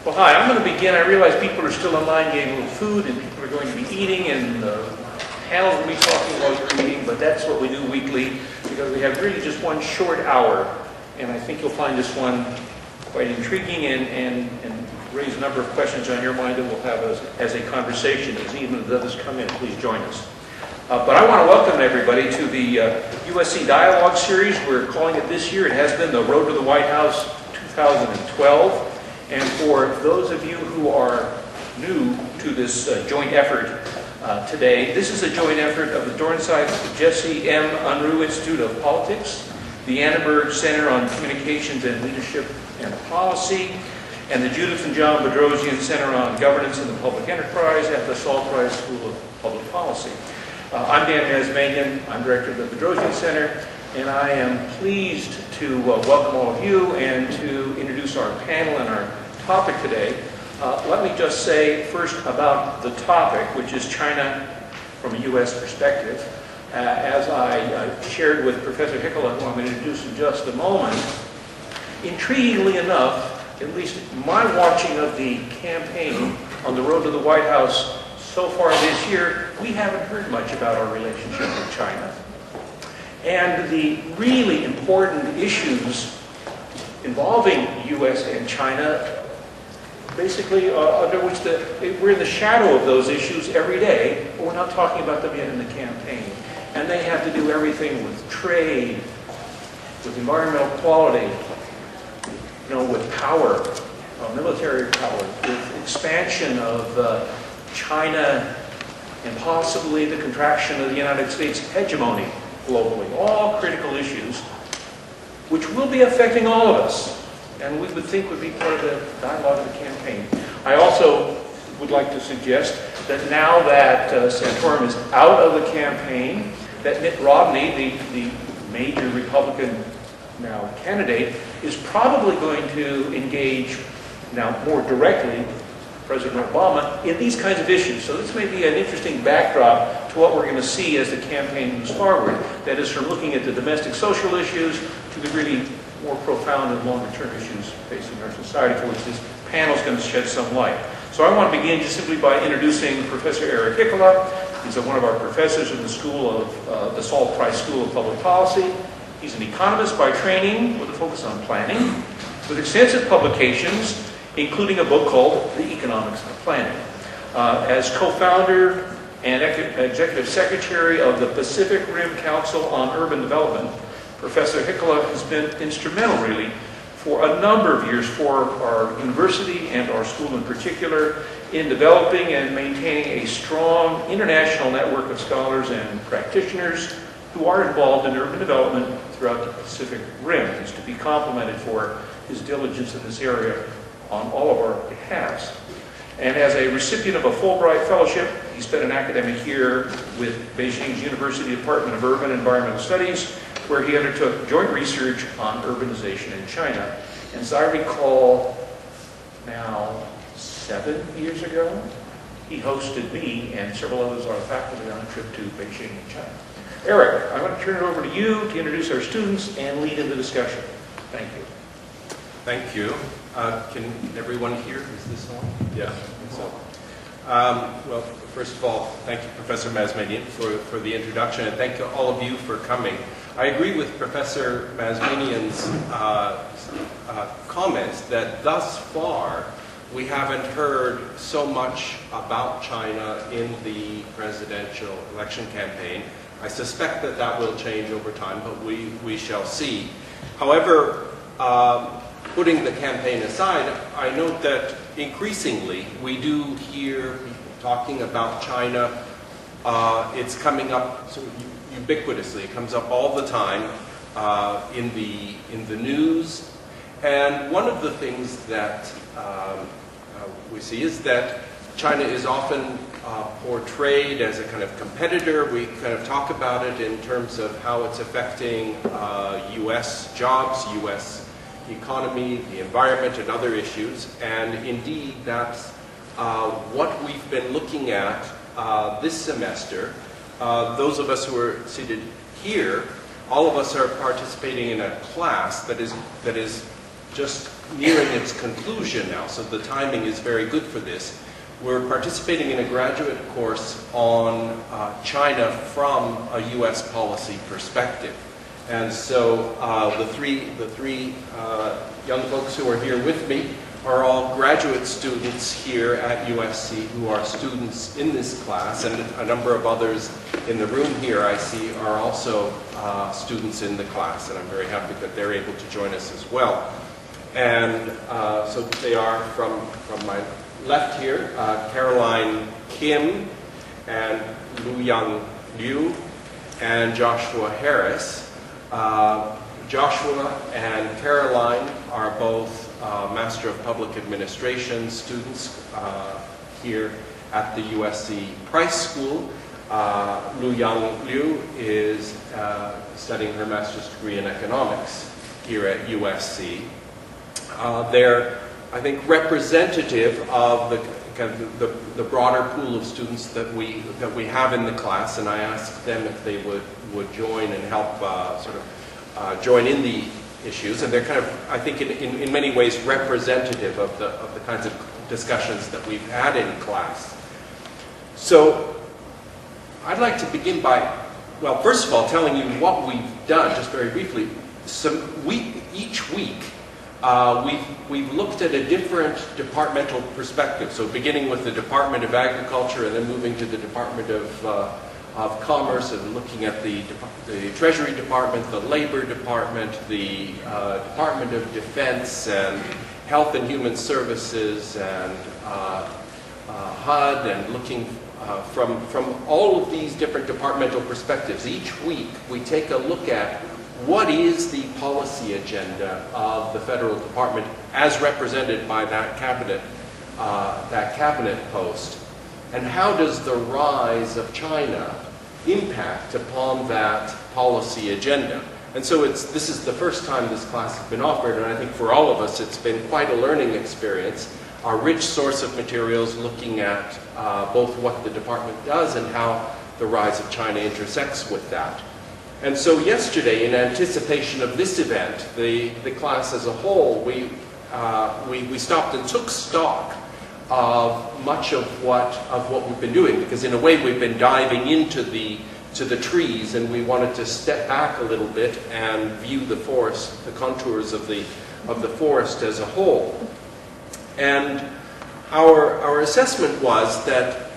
Well, hi, I'm going to begin. I realize people are still online getting a little food, and people are going to be eating, and panels will be talking while you're eating, but that's what we do weekly, because we have really just one short hour, and I think you'll find this one quite intriguing and raise a number of questions on your mind that we'll have as a conversation. As even as others come in, please join us. But I want to welcome everybody to the USC Dialogue Series. We're calling it this year. It has been the Road to the White House 2012. And for those of you who are new to this joint effort today, this is a joint effort of the Dornsife Jesse M. Unruh Institute of Politics, the Annenberg Center on Communications and Leadership and Policy, and the Judith and John Bedrosian Center on Governance and the Public Enterprise at the Saul Price School of Public Policy. I'm Dan Mazmanian. I'm director of the Bedrosian Center, and I am pleased to welcome all of you and to introduce our panel and our topic today. Let me just say first about the topic, which is China from a U.S. perspective. As I shared with Professor Hickola, who I'm going to introduce in just a moment, intriguingly enough, at least my watching of the campaign on the road to the White House so far this year, we haven't heard much about our relationship with China. And the really important issues involving U.S. and China, basically under which we're in the shadow of those issues every day, but we're not talking about them yet in the campaign. And they have to do everything with trade, with environmental quality, with power, military power, with expansion of China, and possibly the contraction of the United States hegemony globally. All critical issues which will be affecting all of us, and we would think would be part of the dialogue of the campaign. I also would like to suggest that now that Santorum is out of the campaign, that Mitt Romney, the major Republican now candidate, is probably going to engage now more directly President Obama in these kinds of issues. So this may be an interesting backdrop to what we're going to see as the campaign moves forward. That is, from looking at the domestic social issues to the really more profound and longer-term issues facing our society, for which this panel is going to shed some light. So I want to begin just simply by introducing Professor Eric Hickola. He's one of our professors in the school of the Saul Price School of Public Policy. He's an economist by training with a focus on planning, with extensive publications, including a book called The Economics of Planning. As co-founder and executive secretary of the Pacific Rim Council on Urban Development, Professor Hickola has been instrumental, really, for a number of years for our university and our school in particular in developing and maintaining a strong international network of scholars and practitioners who are involved in urban development throughout the Pacific Rim. He's to be complimented for his diligence in this area on all of our behalves. And as a recipient of a Fulbright Fellowship, he spent an academic year with Beijing's University Department of Urban and Environmental Studies, where he undertook joint research on urbanization in China. And as I recall, now 7 years ago, he hosted me and several others on our faculty on a trip to Beijing in China. Eric, I'm going to turn it over to you to introduce our students and lead in the discussion. Thank you. Thank you. Can everyone hear? Is this on? Yeah. So, well, first of all, thank you, Professor Mazmanian, for the introduction, and thank you all of you for coming. I agree with Professor Mazmanian's comments that thus far we haven't heard so much about China in the presidential election campaign. I suspect that that will change over time, but we shall see. However, putting the campaign aside, I note that increasingly we do hear people talking about China. It's coming up sort of ubiquitously. It comes up all the time in the news. And one of the things that we see is that China is often portrayed as a kind of competitor. We kind of talk about it in terms of how it's affecting U.S. jobs, U.S. economy, the environment, and other issues. And indeed, that's what we've been looking at this semester. Those of us who are seated here, all of us are participating in a class that is just nearing its conclusion now, so the timing is very good for this. We're participating in a graduate course on China from a U.S. policy perspective. And so the three young folks who are here with me are all graduate students here at USC who are students in this class, and a number of others in the room here I see are also students in the class, and I'm very happy that they're able to join us as well. And so they are from my left here, Caroline Kim and Luyang Liu and Joshua Harris. Joshua and Caroline are both Master of Public Administration students here at the USC Price School. Luyang Liu is studying her master's degree in economics here at USC. They're, I think, representative of the broader pool of students that we have in the class, and I asked them if they would join and help join in the issues, and they're kind of, I think, in many ways representative of the kinds of discussions that we've had in class. So I'd like to begin by, well, first of all, telling you what we've done, just very briefly. Each week, we've looked at a different departmental perspective. So beginning with the Department of Agriculture and then moving to the Department of Commerce and looking at the Treasury Department, the Labor Department, the Department of Defense, and Health and Human Services, and HUD, and looking from all of these different departmental perspectives. Each week we take a look at what is the policy agenda of the federal department as represented by that cabinet post, and how does the rise of China impact upon that policy agenda. And so this is the first time this class has been offered, and I think for all of us it's been quite a learning experience, a rich source of materials looking at both what the department does and how the rise of China intersects with that. And so yesterday, in anticipation of this event, the class as a whole, we stopped and took stock of much of what we've been doing, because in a way we've been diving into the trees, and we wanted to step back a little bit and view the forest, the contours of the forest as a whole. And our assessment was that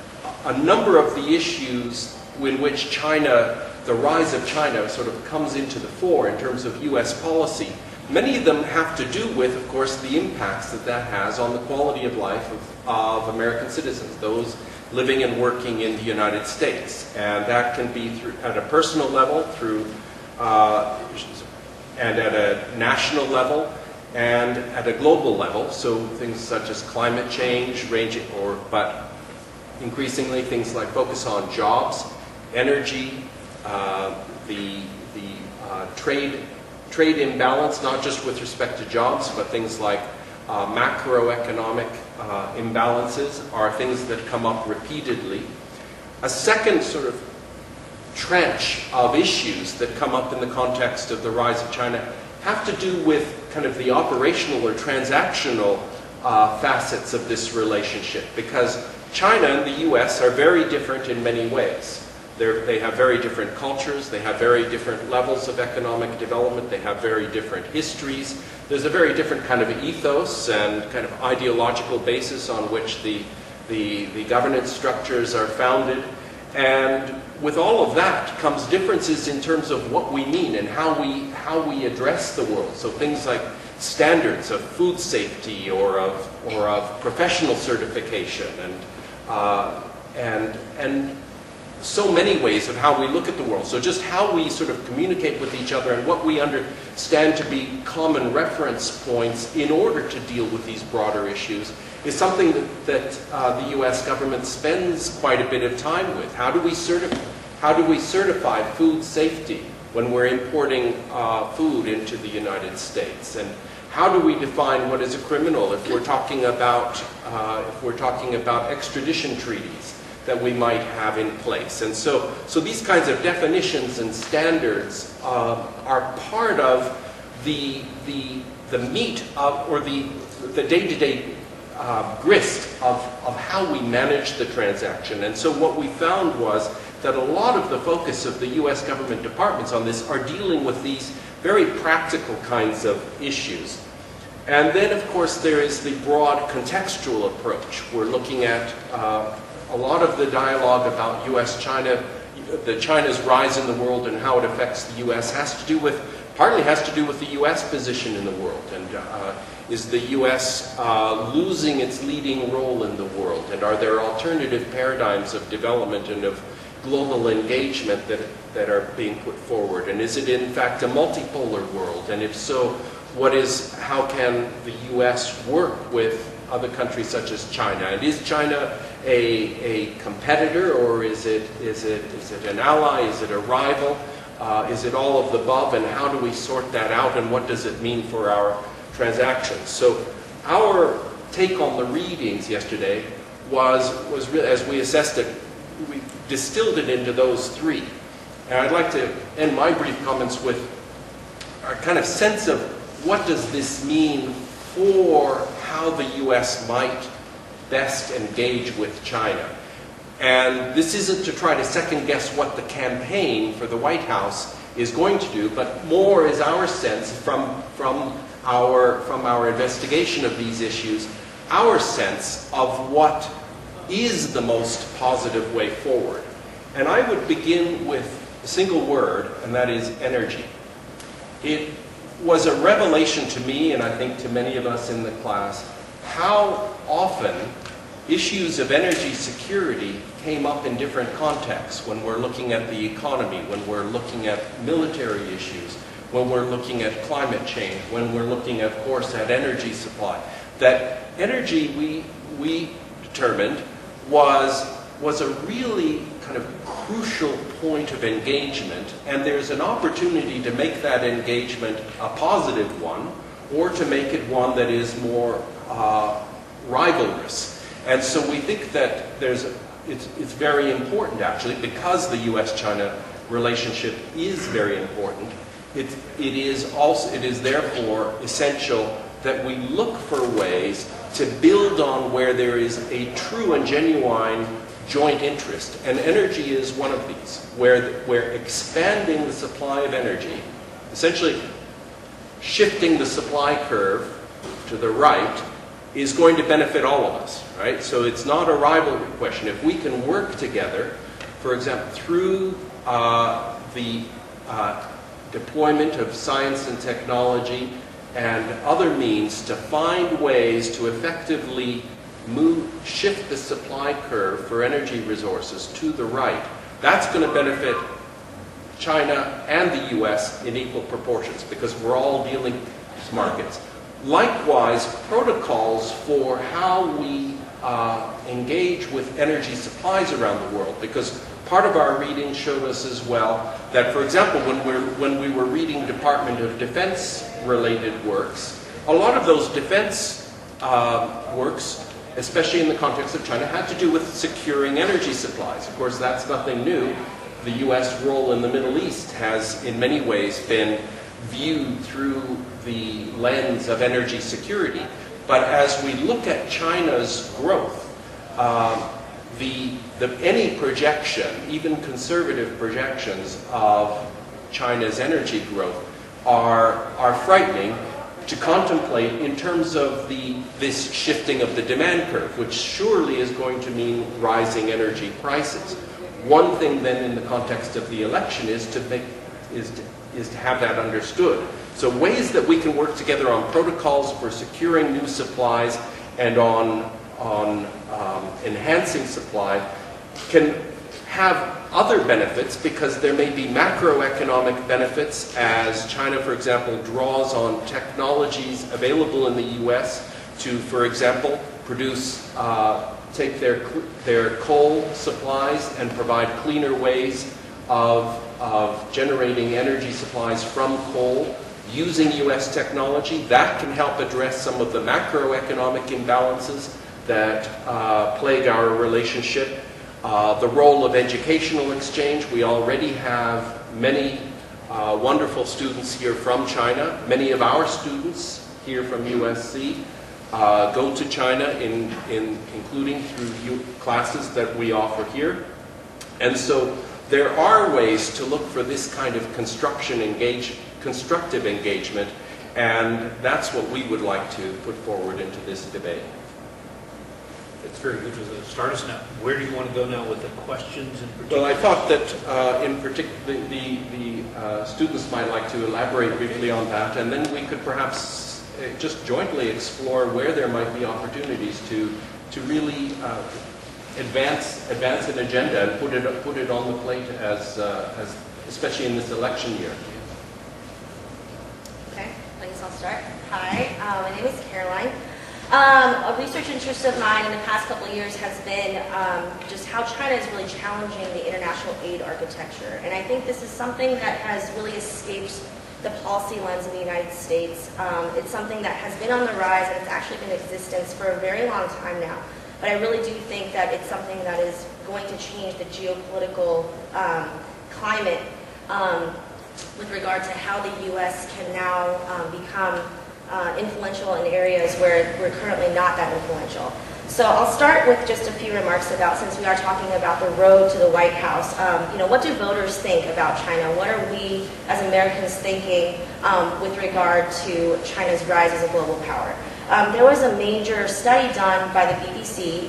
a number of the issues in which China, the rise of China, sort of comes into the fore in terms of U.S. policy, many of them have to do with, of course, the impacts that has on the quality of life of American citizens, those living and working in the United States. And that can be at a personal level, and at a national level, and at a global level. So things such as climate change, but increasingly things like focus on jobs, energy, the trade imbalance, not just with respect to jobs, but things like macroeconomic imbalances are things that come up repeatedly. A second sort of tranche of issues that come up in the context of the rise of China have to do with kind of the operational or transactional facets of this relationship, because China and the US are very different in many ways. They have very different cultures, they have very different levels of economic development, they have very different histories. There's a very different kind of ethos and kind of ideological basis on which the governance structures are founded. And with all of that comes differences in terms of what we mean and how we address the world. So things like standards of food safety or of professional certification, and so many ways of how we look at the world. So just how we sort of communicate with each other and what we understand to be common reference points in order to deal with these broader issues is something that the U.S. government spends quite a bit of time with. How do we certify food safety when we're importing food into the United States? And how do we define what is a criminal if we're talking about extradition treaties that we might have in place? And so these kinds of definitions and standards are part of the meat of, or the day-to-day grist of how we manage the transaction. And so what we found was that a lot of the focus of the US government departments on this are dealing with these very practical kinds of issues. And then, of course, there is the broad contextual approach. We're looking at a lot of the dialogue about US-China, China's rise in the world and how it affects the US partly has to do with the US position in the world. And is the US losing its leading role in the world? And are there alternative paradigms of development and of global engagement that are being put forward? And is it in fact a multipolar world? And if so, how can the US work with other countries such as China? And is China a competitor, or is it an ally? Is it a rival? Is it all of the above? And how do we sort that out? And what does it mean for our transactions? So our take on the readings yesterday was really, as we assessed it, we distilled it into those three. And I'd like to end my brief comments with a kind of sense of what does this mean for how the US might best engage with China. And this isn't to try to second guess what the campaign for the White House is going to do, but more is our sense from our investigation of these issues, our sense of what is the most positive way forward. And I would begin with a single word, and that is energy. It was a revelation to me, and I think to many of us in the class, how often issues of energy security came up in different contexts when we're looking at the economy, when we're looking at military issues, when we're looking at climate change, when we're looking, of course, at energy supply. That energy, we determined, was a really kind of crucial point of engagement, and there's an opportunity to make that engagement a positive one, or to make it one that is more rivalrous. And so we think that it's very important, actually, because the US-China relationship is very important. It is therefore essential that we look for ways to build on where there is a true and genuine joint interest. And energy is one of these, where expanding the supply of energy, essentially shifting the supply curve to the right, is going to benefit all of us, right? So it's not a rivalry question. If we can work together, for example, through the deployment of science and technology and other means to find ways to effectively shift the supply curve for energy resources to the right, that's going to benefit China and the US in equal proportions, because we're all dealing with markets. Likewise, protocols for how we engage with energy supplies around the world, because part of our reading showed us as well that, for example, when we were reading Department of Defense related works, a lot of those defense works, especially in the context of China, had to do with securing energy supplies. Of course, that's nothing new. The US role in the Middle East has in many ways been viewed through the lens of energy security. But as we look at China's growth, any projection, even conservative projections of China's energy growth are frightening to contemplate in terms of this shifting of the demand curve, which surely is going to mean rising energy prices. One thing then in the context of the election is to have that understood. So ways that we can work together on protocols for securing new supplies and on enhancing supply can have other benefits, because there may be macroeconomic benefits as China, for example, draws on technologies available in the US to, for example, take their coal supplies and provide cleaner ways of generating energy supplies from coal using US technology. That can help address some of the macroeconomic imbalances that plague our relationship. The role of educational exchange. We already have many wonderful students here from China. Many of our students here from USC go to China, including through classes that we offer here. And so there are ways to look for this kind of constructive engagement, and that's what we would like to put forward into this debate. It's very good to start us now. Where do you want to go now with the questions in particular? Well, I thought that in particular the students might like to elaborate briefly on that, and then we could perhaps just jointly explore where there might be opportunities to really advance an agenda and put it on the plate as especially in this election year. Okay, I guess I'll start. Hi, my name is Caroline. A research interest of mine in the past couple of years has been just how China is really challenging the international aid architecture. And I think this is something that has really escaped the policy lens of the United States. It's something that has been on the rise, and it's actually been in existence for a very long time now. But I really do think that it's something that is going to change the geopolitical climate with regard to how the U.S. can now become influential in areas where we're currently not that influential. So I'll start with just a few remarks about, since we are talking about the road to the White House, what do voters think about China? What are we as Americans thinking with regard to China's rise as a global power? There was a major study done by the BBC.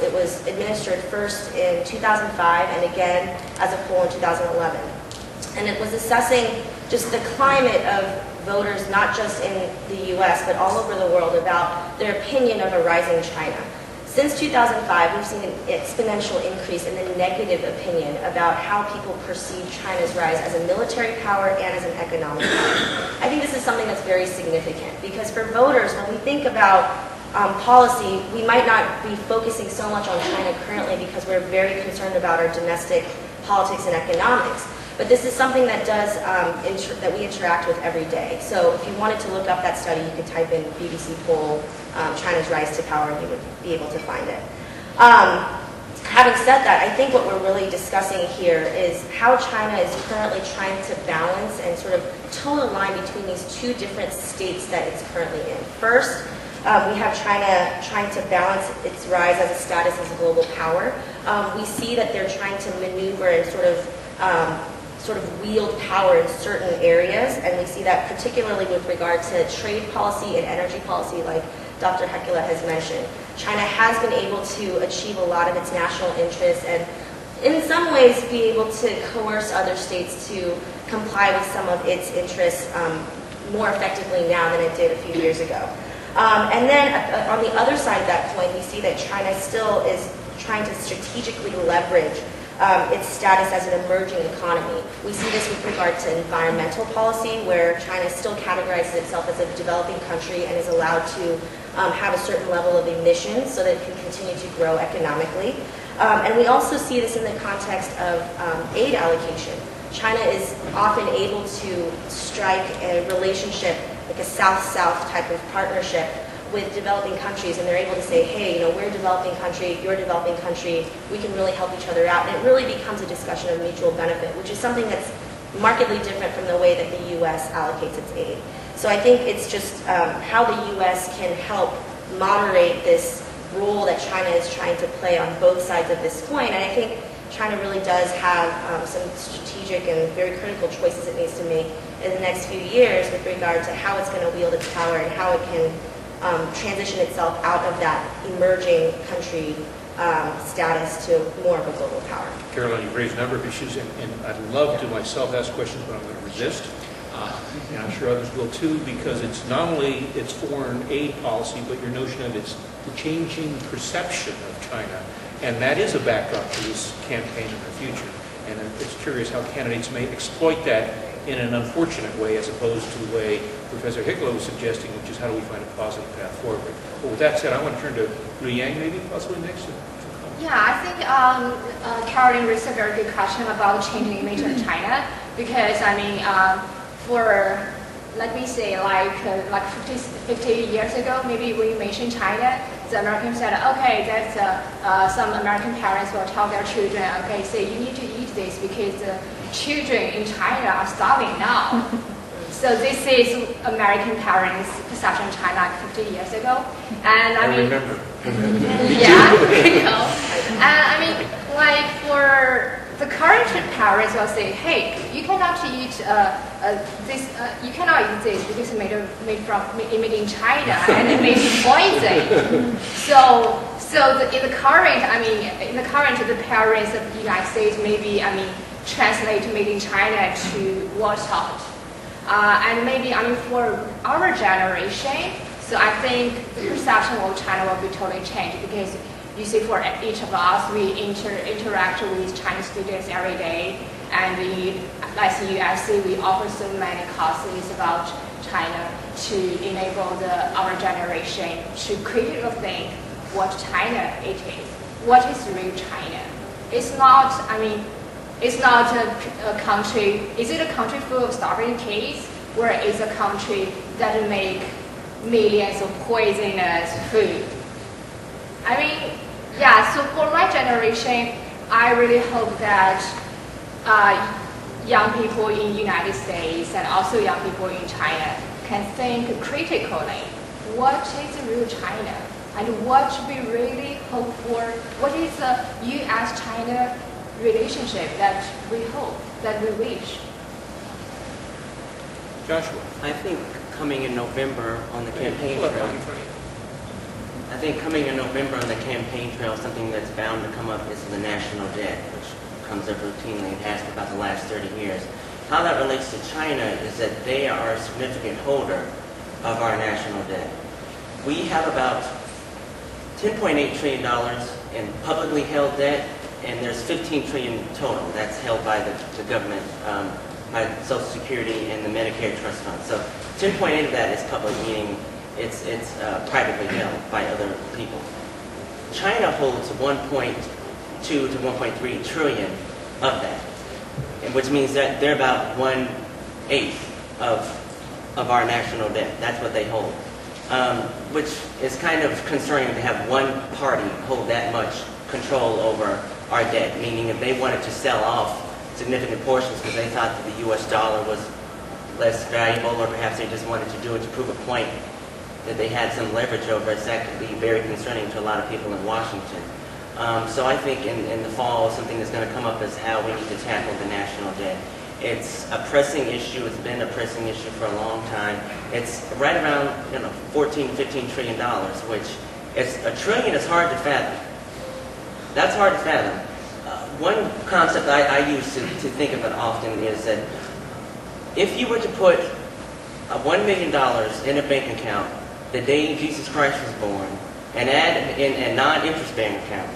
It was administered first in 2005 and again as a poll in 2011. And it was assessing just the climate of voters, not just in the U.S., but all over the world, about their opinion of a rising China. Since 2005, we've seen an exponential increase in the negative opinion about how people perceive China's rise as a military power and as an economic power. I think this is something that's very significant, because for voters, when we think about policy, we might not be focusing so much on China currently because we're very concerned about our domestic politics and economics. But this is something that that we interact with every day. So if you wanted to look up that study, you could type in BBC poll, China's rise to power, and you would be able to find it. Having said that, I think what we're really discussing here is how China is currently trying to balance and sort of toe the line between these two different states that it's currently in. First, we have China trying to balance its rise as a status as a global power. We see that they're trying to maneuver and sort of wield power in certain areas, and we see that particularly with regard to trade policy and energy policy, like Dr. Hekula has mentioned. China has been able to achieve a lot of its national interests and in some ways be able to coerce other states to comply with some of its interests more effectively now than it did a few years ago. And then on the other side of that coin, we see that China still is trying to strategically leverage its status as an emerging economy. We see this with regard to environmental policy, where China still categorizes itself as a developing country and is allowed to have a certain level of emissions so that it can continue to grow economically. And we also see this in the context of aid allocation. China is often able to strike a relationship, like a South-South type of partnership, with developing countries, and they're able to say, hey, we're a developing country, you're a developing country, we can really help each other out. And it really becomes a discussion of mutual benefit, which is something that's markedly different from the way that the U.S. allocates its aid. So I think it's just how the U.S. can help moderate this role that China is trying to play on both sides of this coin. And I think China really does have some strategic and very critical choices it needs to make in the next few years with regard to how it's going to wield its power and how it can transition itself out of that emerging country status to more of a global power. Caroline, you've raised a number of issues, and I'd love to myself ask questions, but I'm going to resist. And I'm sure others will too, because it's not only its foreign aid policy, but your notion of its changing perception of China. And that is a backdrop to this campaign in the future. And it's curious how candidates may exploit that in an unfortunate way, as opposed to the way Professor Hekula was suggesting, which is how do we find a positive path forward. But with that said, I want to turn to Liu Yang maybe, possibly next. Yeah, I think Caroline raised a very good question about changing image of China, because I mean, for let me say, like 50 years ago, maybe when you mentioned China, the Americans said, okay, that's some American parents will tell their children, okay, say you need to eat this because the children in China are starving now. So this is American parents' perception of China like 50 years ago. And I mean, remember. yeah, you know. And I mean, like for the current parents will say, hey, you cannot eat this. You cannot eat this because it's made in China and it may be poison. In the current, the parents of the United States maybe translate made in China to what's hot. And maybe for our generation, so I think the perception of China will be totally changed because you see, for each of us, we interact with Chinese students every day, and like USC, we offer so many classes about China to enable our generation to critically think what China it is. What is real China? It's not. It's not a country. Is it a country full of starving kids, or is it a country that make millions of poisonous food? Yeah, so for my generation, I really hope that young people in the United States and also young people in China can think critically, what is real China? And what should we really hope for? What is the U.S.-China relationship that we hope, that we wish? Joshua. I think coming in November on the campaign trail, something that's bound to come up is the national debt, which comes up routinely and has for about the last 30 years. How that relates to China is that they are a significant holder of our national debt. We have about $10.8 trillion in publicly held debt, and there's $15 trillion total that's held by the government, by Social Security and the Medicare Trust Fund. So 10.8 of that is public, meaning it's privately held by other people. China holds 1.2 to 1.3 trillion of that, which means that they're about 1/8 of our national debt. That's what they hold, which is kind of concerning to have one party hold that much control over our debt, meaning if they wanted to sell off significant portions because they thought that the U.S. dollar was less valuable, or perhaps they just wanted to do it to prove a point that they had some leverage over us, that could be very concerning to a lot of people in Washington. So I think in the fall, something that's going to come up is how we need to tackle the national debt. It's a pressing issue. It's been a pressing issue for a long time. It's right around 14, $15 trillion, which is a trillion is hard to fathom. That's hard to fathom. One concept I use to think of it often is that if you were to put $1 million in a bank account the day Jesus Christ was born, and add in a non-interest bearing account,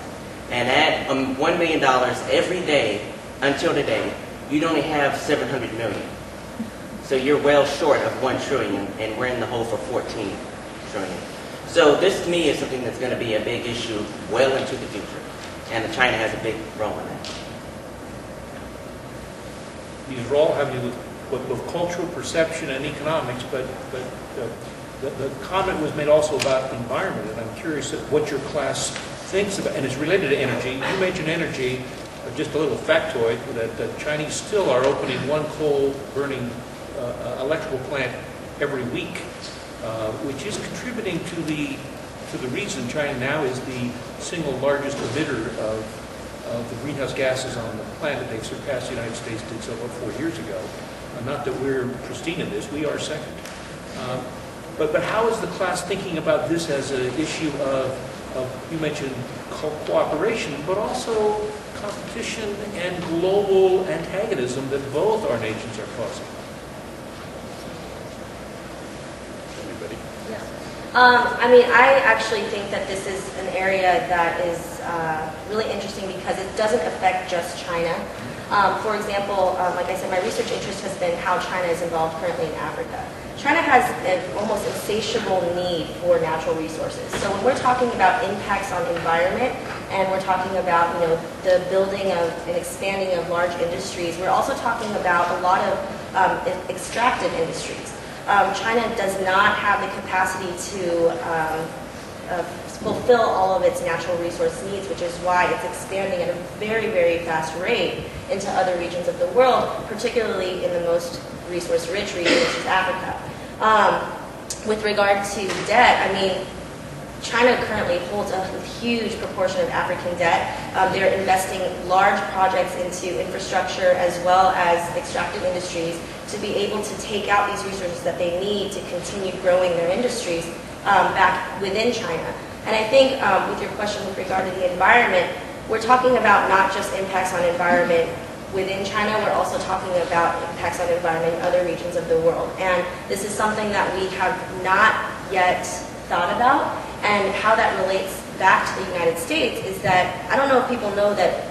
and add $1 million every day until today, you'd only have 700 million. So you're well short of 1 trillion, and we're in the hole for 14 trillion. So this, to me, is something that's going to be a big issue well into the future, and China has a big role in that. These are all having to do with both cultural perception and economics, but the comment was made also about the environment, and I'm curious what your class thinks about, and it's related to energy. You mentioned energy, just a little factoid, that the Chinese still are opening one coal-burning electrical plant every week, which is contributing to the reason China now is the single largest emitter of the greenhouse gases on the planet. They've surpassed the United States did so about 4 years ago. Not that we're pristine in this, we are second. But how is the class thinking about this as an issue of you mentioned cooperation, but also competition and global antagonism that both our nations are causing? Anybody? Yeah. I actually think that this is an area that is really interesting because it doesn't affect just China. For example, like I said, my research interest has been how China is involved currently in Africa. China has an almost insatiable need for natural resources. So when we're talking about impacts on environment, and we're talking about the building of and expanding of large industries, we're also talking about a lot of extractive industries. China does not have the capacity to fulfill all of its natural resource needs, which is why it's expanding at a very, very fast rate into other regions of the world, particularly in the most resource-rich region, which is Africa. With regard to debt, I mean, China currently holds a huge proportion of African debt. They're investing large projects into infrastructure as well as extractive industries to be able to take out these resources that they need to continue growing their industries back within China. And I think with your question with regard to the environment, we're talking about not just impacts on environment within China, we're also talking about impacts on environment in other regions of the world. And this is something that we have not yet thought about. And how that relates back to the United States is that, I don't know if people know that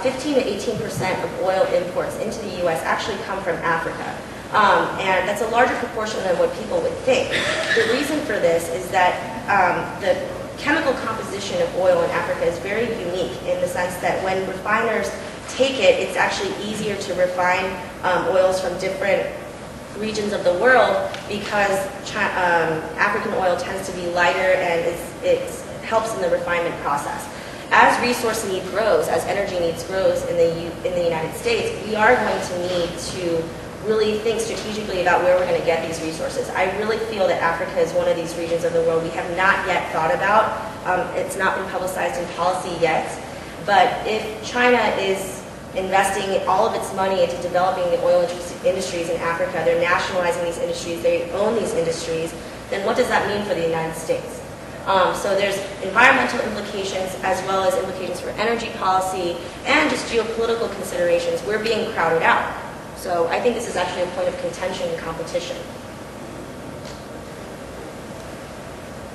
15 to 18% of oil imports into the U.S. actually come from Africa. And that's a larger proportion than what people would think. The reason for this is that the chemical composition of oil in Africa is very unique in the sense that when refiners take it, it's actually easier to refine oils from different regions of the world because African oil tends to be lighter and it helps in the refinement process. As resource need grows, as energy needs grows in the United States, we are going to need to really think strategically about where we're going to get these resources. I really feel that Africa is one of these regions of the world we have not yet thought about. It's not been publicized in policy yet. But if China is investing all of its money into developing the oil industries in Africa, they're nationalizing these industries, they own these industries, then what does that mean for the United States? So there's environmental implications as well as implications for energy policy and just geopolitical considerations. We're being crowded out. So I think this is actually a point of contention and competition.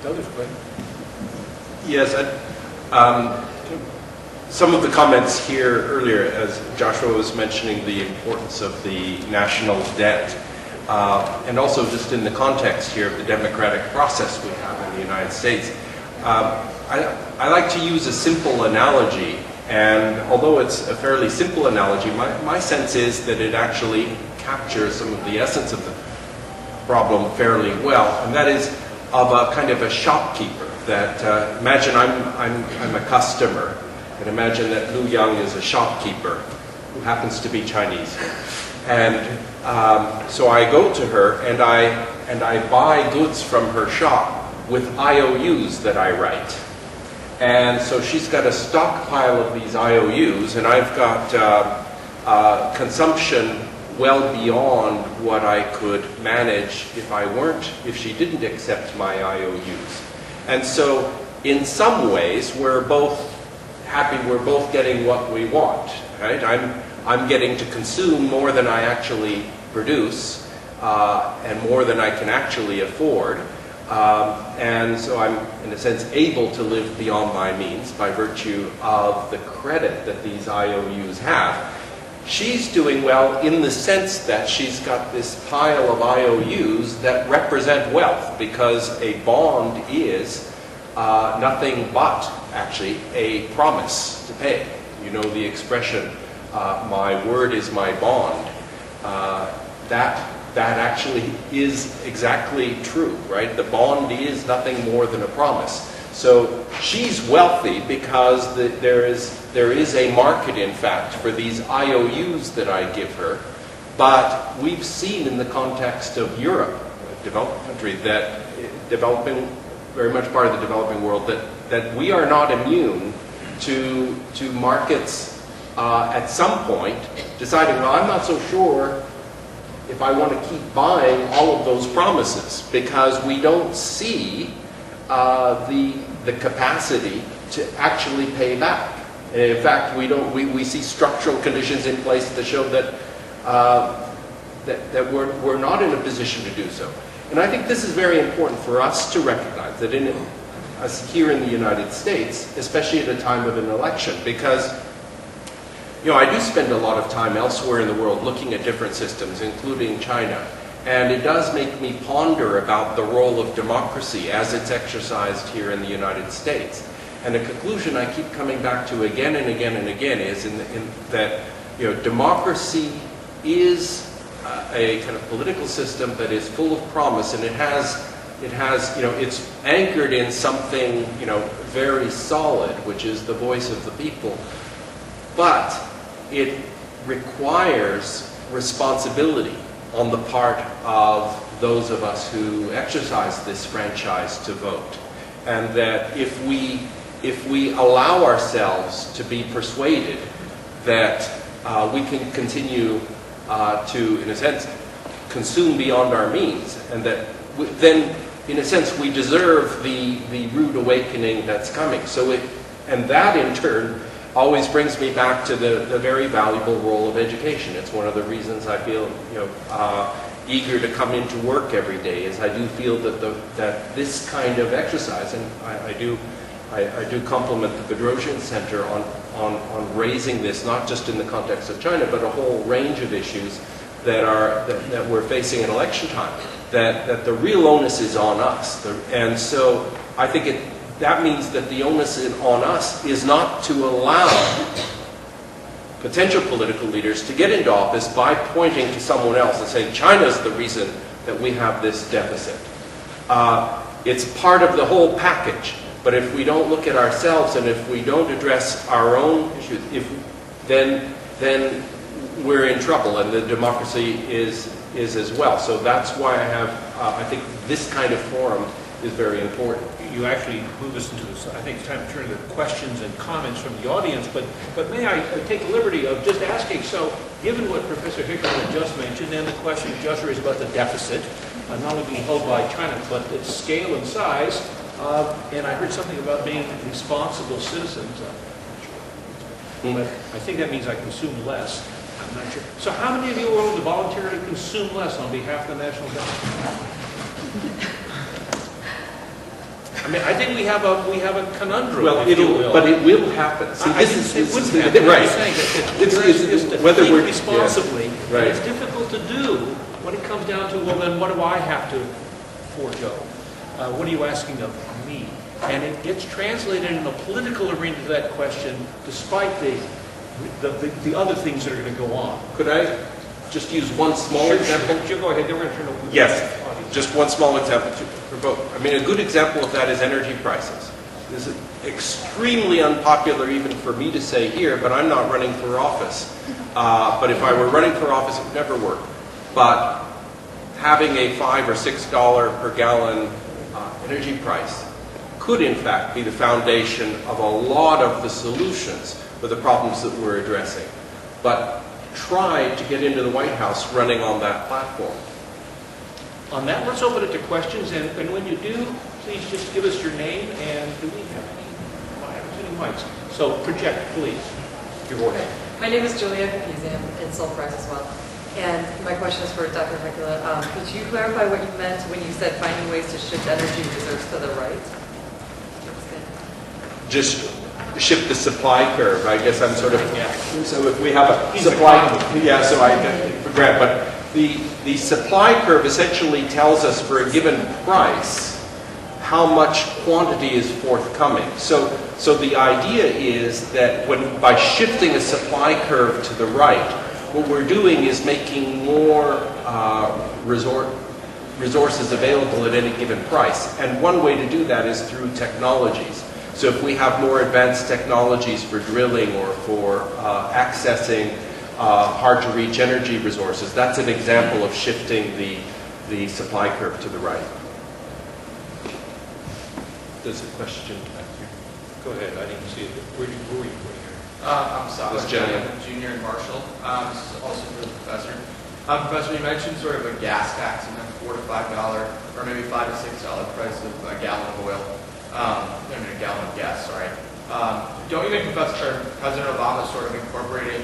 Douglas, go ahead. Yes, some of the comments here earlier, as Joshua was mentioning the importance of the national debt, and also just in the context here of the democratic process we have in the United States. I like to use a simple analogy, and although it's a fairly simple analogy, my sense is that it actually captures some of the essence of the problem fairly well, and that is of a kind of a shopkeeper. That imagine I'm a customer, and imagine that Lu Yang is a shopkeeper who happens to be Chinese, and so I go to her and I buy goods from her shop with IOUs that I write. And so she's got a stockpile of these IOUs, and I've got consumption well beyond what I could manage if she didn't accept my IOUs. And so in some ways, we're both happy, we're both getting what we want, right? I'm getting to consume more than I actually produce, and more than I can actually afford. And so I'm, in a sense, able to live beyond my means by virtue of the credit that these IOUs have. She's doing well in the sense that she's got this pile of IOUs that represent wealth, because a bond is nothing but, actually, a promise to pay. You know the expression, my word is my bond. That actually is exactly true, right? The bond is nothing more than a promise. So she's wealthy because there is a market, in fact, for these IOUs that I give her. But we've seen in the context of Europe, a developed country, that developing, very much part of the developing world, that we are not immune to markets at some point deciding, well, I'm not so sure if I want to keep buying all of those promises, because we don't see the capacity to actually pay back. And in fact, we see structural conditions in place that show that we're not in a position to do so. And I think this is very important for us to recognize, that us here in the United States, especially at a time of an election, because I do spend a lot of time elsewhere in the world looking at different systems, including China. And it does make me ponder about the role of democracy as it's exercised here in the United States. And a conclusion I keep coming back to again and again and again is that democracy is a kind of political system that is full of promise, and it has, it's anchored in something, very solid, which is the voice of the people. But it requires responsibility on the part of those of us who exercise this franchise to vote. And that if we allow ourselves to be persuaded that we can continue to, in a sense, consume beyond our means, and that then, in a sense, we deserve the rude awakening that's coming. And that, in turn, always brings me back to the very valuable role of education. It's one of the reasons I feel, eager to come into work every day, is I do feel that this kind of exercise, and I do compliment the Bedrosian Center on raising this, not just in the context of China, but a whole range of issues that we're facing in election time, that the real onus is on us. And so I think that means that the onus on us is not to allow potential political leaders to get into office by pointing to someone else and saying, China's the reason that we have this deficit. It's part of the whole package. But if we don't look at ourselves, and if we don't address our own issues, then we're in trouble, and the democracy is as well. So that's why I think this kind of forum is very important. You actually move us into this. I think it's time to turn to questions and comments from the audience, but may I take the liberty of just asking, so given what Professor Hickerman just mentioned, and the question just raised about the deficit, not only being held by China, but its scale and size, and I heard something about being responsible citizens. But I think that means I consume less. I'm not sure. So how many of you are willing to voluntarily consume less on behalf of the national government? I mean, I think we have a conundrum. Well, if you will. But it will happen. See, I didn't say it wouldn't happen. Right. I'm saying that it's to whether think we're responsibly. Yeah. Right. And it's difficult to do when it comes down to, well, then what do I have to forego? What are you asking of me? And it gets translated in a political arena to that question, despite the other things that are going to go on. Could I just use one small example? Sure, go ahead. Then we're going to turn over. Yes. Just one small example for both. I mean, a good example of that is energy prices. This is extremely unpopular even for me to say here, but I'm not running for office. But if I were running for office, it would never work. But having a $5 or $6 per gallon energy price could, in fact, be the foundation of a lot of the solutions for the problems that we're addressing. But try to get into the White House running on that platform. On that, let's open it to questions, and when you do, please just give us your name, and do we have any mics? So project, please, your voice. Okay. My name is Julia Capizan, in Seoul Press as well. And my question is for Dr. Hekula. Could you clarify what you meant when you said finding ways to shift energy reserves to the right? Just shift the supply curve. I guess I'm sort of, Yeah. so if we have a supply, yeah, so I forget, but the supply curve essentially tells us for a given price how much quantity is forthcoming. So the idea is that by shifting a supply curve to the right, what we're doing is making more resources available at any given price. And one way to do that is through technologies. So if we have more advanced technologies for drilling or for accessing hard-to-reach energy resources, that's an example of shifting the supply curve to the right. There's a question back here. Go ahead, I didn't see it. Where were you? I'm Sal, This gentleman. I'm a junior in Marshall. This is also for the professor. Professor, you mentioned sort of a gas tax and a $4 to $5 or maybe $5 to $6 price of a gallon of oil. A gallon of gas, sorry. Don't you think President Obama is sort of incorporating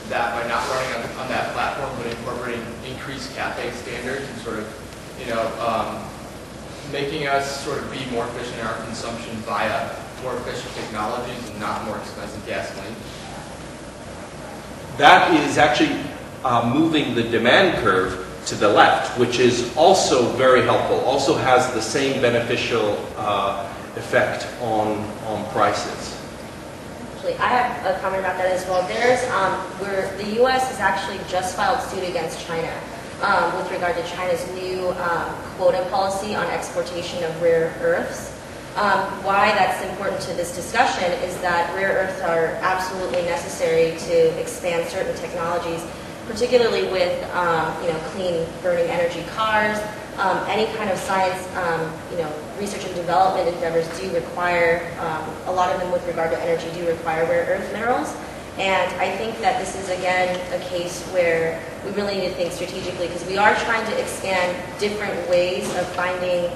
that by not running on that platform, but incorporating increased CAFE standards and sort of, making us sort of be more efficient in our consumption via more efficient technologies and not more expensive gasoline? That is actually moving the demand curve to the left, which is also very helpful, also has the same beneficial effect on prices. Actually, I have a comment about that as well. There's where the U.S. has actually just filed suit against China with regard to China's new quota policy on exportation of rare earths. Why that's important to this discussion is that rare earths are absolutely necessary to expand certain technologies, particularly with clean burning energy cars. Any kind of science, research and development endeavors do require, a lot of them with regard to energy do require rare earth minerals. And I think that this is, again, a case where we really need to think strategically, because we are trying to expand different ways of finding,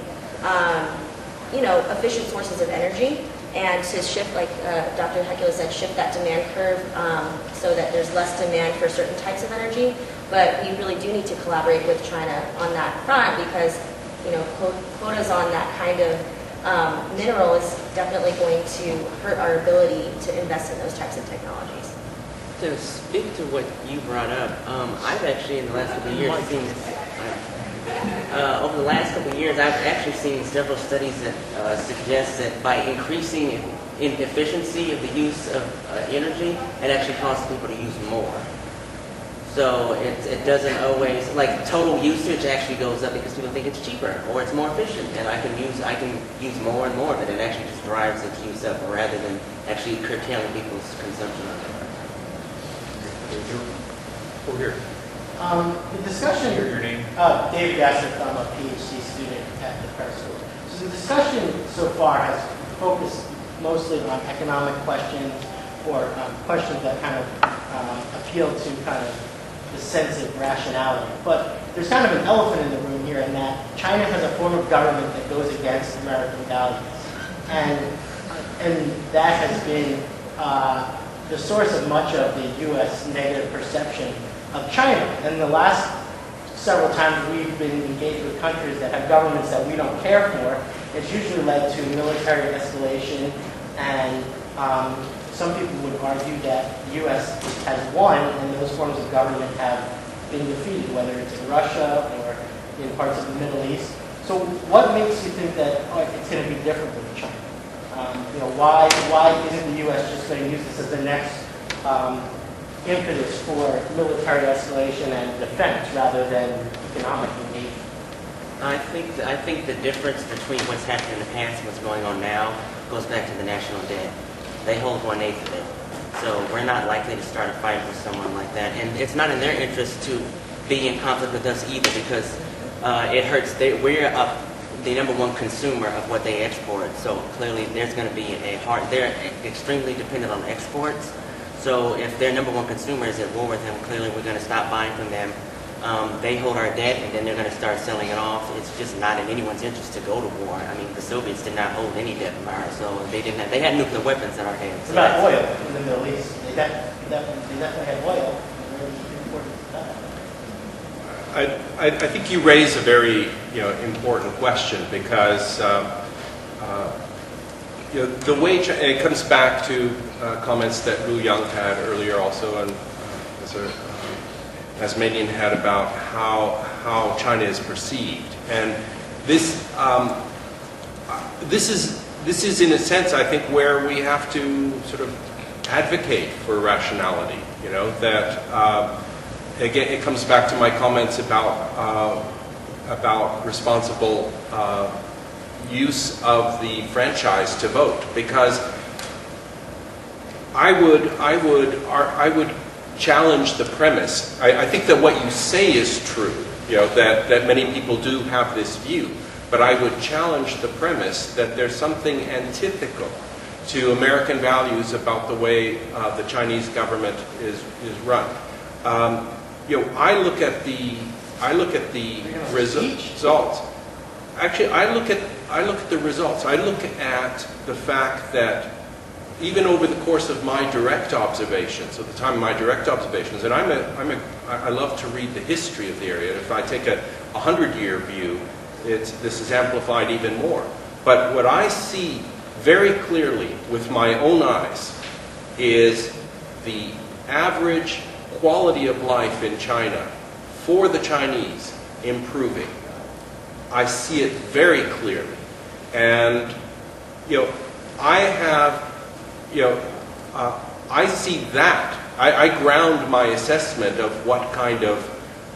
efficient sources of energy, and to shift, like Dr. Hecula said, shift that demand curve so that there's less demand for certain types of energy. But we really do need to collaborate with China on that front, because quotas on that kind of mineral is definitely going to hurt our ability to invest in those types of technologies. To speak to what you brought up, I've actually in the last couple of years seen, over the last couple of years, I've actually seen several studies that suggest that by increasing in efficiency of the use of energy, it actually causes people to use more. So it doesn't always, like total usage actually goes up because people think it's cheaper or it's more efficient, and I can use more and more of it. It actually just drives its use up rather than actually curtailing people's consumption of it. Over here. The discussion. Your name? David Gassett. I'm a PhD student at the Prep School. So the discussion so far has focused mostly on economic questions, or questions that kind of appeal to kind of the sense of rationality. But there's kind of an elephant in the room here, in that China has a form of government that goes against American values, and that has been the source of much of the U.S. negative perception of China. And the last several times we've been engaged with countries that have governments that we don't care for, it's usually led to military escalation, and some people would argue that the U.S. has won, and those forms of government have been defeated, whether it's in Russia or in parts of the Middle East. So what makes you think that it's going to be different with China? Why isn't the U.S. just going to use this as the next impetus for military escalation and defense rather than economic engagement? I think the difference between what's happened in the past and what's going on now goes back to the national debt. They hold 1/8 of it, so we're not likely to start a fight with someone like that. And it's not in their interest to be in conflict with us either, because it hurts. We're the number one consumer of what they export. So clearly, there's going to be they're extremely dependent on exports. So if their number one consumer is at war with them, clearly we're going to stop buying from them. They hold our debt, and then they're going to start selling it off. It's just not in anyone's interest to go to war. I mean, the Soviets did not hold any debt from ours, so they had nuclear weapons in our hands. What about oil in the Middle East? They definitely had oil. I think you raise a very important question, because the way it comes back to comments that Wu Yang had earlier also, and as Median had about how China is perceived, and this is in a sense, I think, where we have to sort of advocate for rationality. That again, it comes back to my comments about responsible use of the franchise to vote, because I would challenge the premise. I think that what you say is true, that many people do have this view, but I would challenge the premise that there's something antithetical to American values about the way the Chinese government is run. I look at the results. Actually, I look at the results. I look at the fact that even over the course of my direct observations, at the time of my direct observations, and I love to read the history of the area. If I take a 100-year view, this is amplified even more. But what I see very clearly with my own eyes is the average quality of life in China for the Chinese improving. I see it very clearly, and I see that. I ground my assessment of what kind of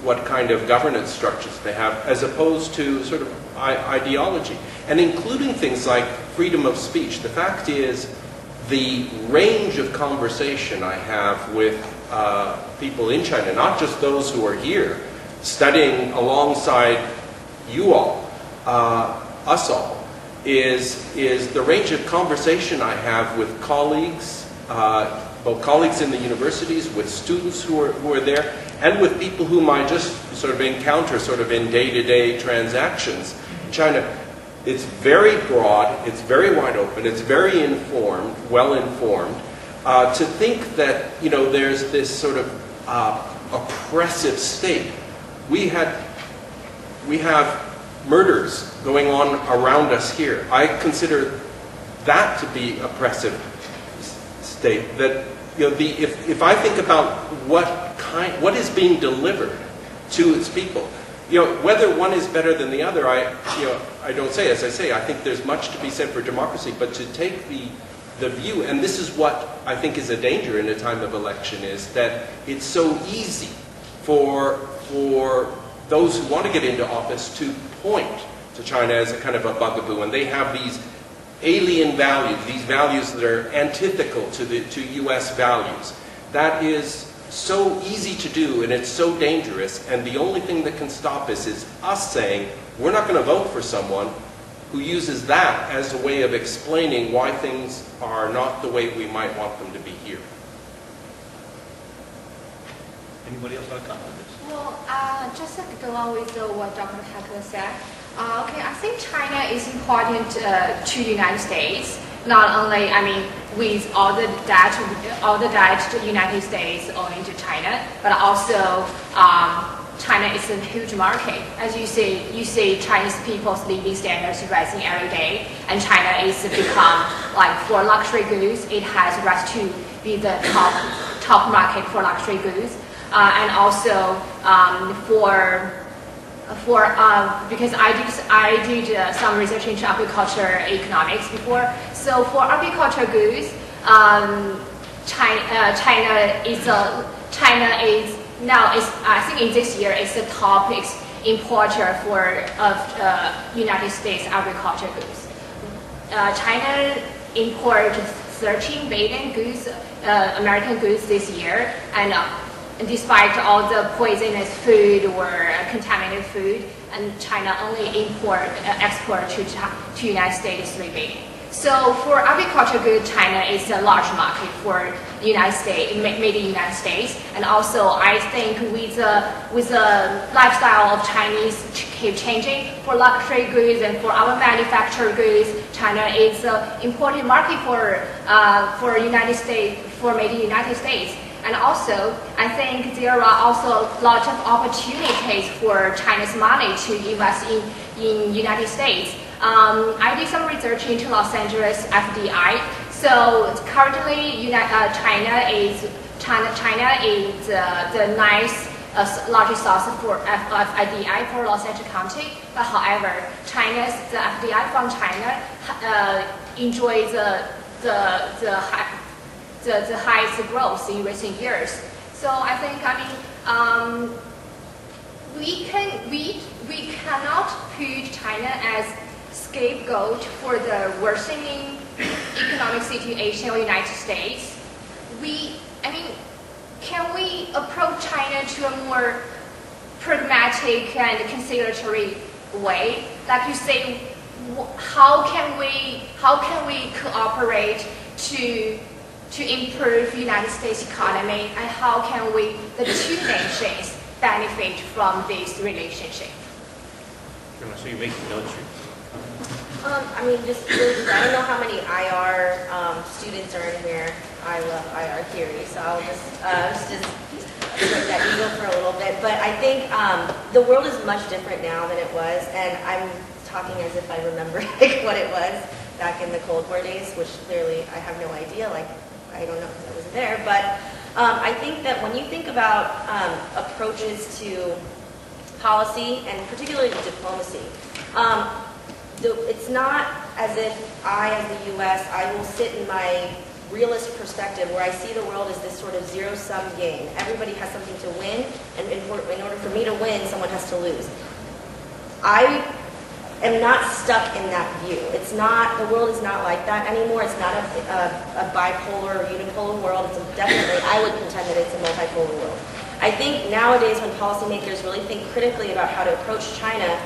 what kind of governance structures they have, as opposed to sort of ideology, and including things like freedom of speech. The fact is, the range of conversation I have with people in China, not just those who are here, studying alongside you all, us all, is the range of conversation I have with colleagues, both colleagues in the universities, with students who are there, and with people whom I just sort of encounter sort of in day-to-day transactions. China, it's very broad, it's very wide open, it's very informed, well-informed. To think that, you know, there's this sort of oppressive state. We have murders going on around us here. I consider that to be oppressive state. That, you know, if I think about what is being delivered to its people, you know, whether one is better than the other, I don't say. As I say, I think there's much to be said for democracy, but to take the view, and this is what I think is a danger in a time of election, is that it's so easy for those who want to get into office to point to China as a kind of a bugaboo, and they have these alien values, these values that are antithetical to U.S. values. That is so easy to do, and it's so dangerous, and the only thing that can stop us is us saying, we're not going to vote for someone who uses that as a way of explaining why things are not the way we might want them to be here. Anybody else want to comment on this? Well, just to go on with what Dr. Heckler said, okay, I think China is important to the United States. Not only, I mean, with all the debt the United States owing to China, but also China is a huge market. As you see Chinese people's living standards rising every day, and China is become, like, for luxury goods, it has risen to be the top market for luxury goods, and also because I did some research into agriculture economics before. So for agriculture goods, China is now, I think in this year, it's the top importer of United States agriculture goods. China imported 13 billion goods, American goods this year, and despite all the poisonous food or contaminated food, and China only export to United States 3 billion. So for agriculture goods, China is a large market for the United States, made in the United States. And also, I think with the lifestyle of Chinese keep changing, for luxury goods and for our manufactured goods, China is an important market for United States, for made in the United States. And also, I think there are also lots of opportunities for Chinese money to invest in United States. I did some research into Los Angeles FDI. So currently, China is the largest source of FDI for Los Angeles County. But however, the FDI from China enjoys the highest growth in recent years. So I think, we cannot put China as scapegoat for the worsening economic situation of the United States. Can we approach China to a more pragmatic and conciliatory way? Like you say, how can we cooperate to improve United States economy, and how can the two nations benefit from this relationship? So you're making notes. Just really, I don't know how many IR students are in here. I love IR theory, so I'll just break that ego for a little bit. But I think the world is much different now than it was, and I'm talking as if I remember what it was back in the Cold War days, which clearly I have no idea. I don't know because I wasn't there. But I think that when you think about approaches to policy, and particularly diplomacy, it's not as if I, as the U.S., I will sit in my realist perspective where I see the world as this sort of zero-sum game. Everybody has something to win, and in order for me to win, someone has to lose. I am not stuck in that view. It's not, the world is not like that anymore. It's not a bipolar or unipolar world. It's definitely, I would contend that it's a multipolar world. I think nowadays when policymakers really think critically about how to approach China,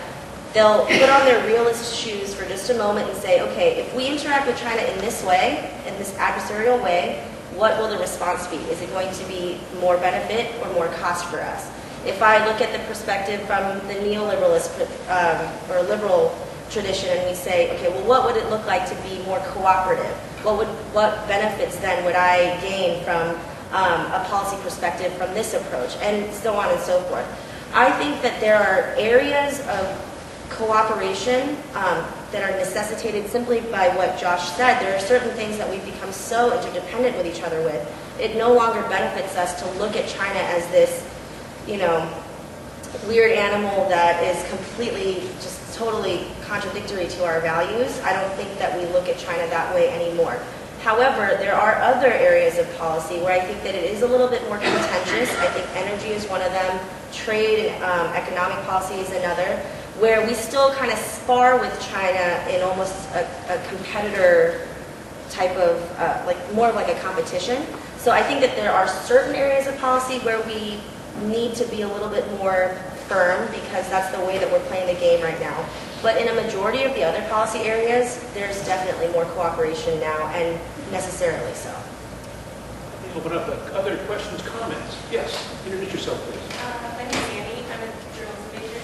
they'll put on their realist shoes for just a moment and say, okay, if we interact with China in this way, in this adversarial way, what will the response be? Is it going to be more benefit or more cost for us? If I look at the perspective from the neoliberalist or liberal tradition and we say, okay, well, what would it look like to be more cooperative? What benefits then would I gain from a policy perspective from this approach? And so on and so forth. I think that there are areas of cooperation that are necessitated simply by what Josh said. There are certain things that we've become so interdependent with each other with. It no longer benefits us to look at China as this, you know, weird animal that is completely, just totally contradictory to our values. I don't think that we look at China that way anymore. However, there are other areas of policy where I think that it is a little bit more contentious. I think energy is one of them. Trade and economic policy is another, where we still kind of spar with China in almost a competitor type of, like more of like a competition. So I think that there are certain areas of policy where we need to be a little bit more firm because that's the way that we're playing the game right now. But in a majority of the other policy areas, there's definitely more cooperation now, and necessarily so. Open up other questions, comments. Yes, introduce yourself, please. My name is Annie. I'm a journalism major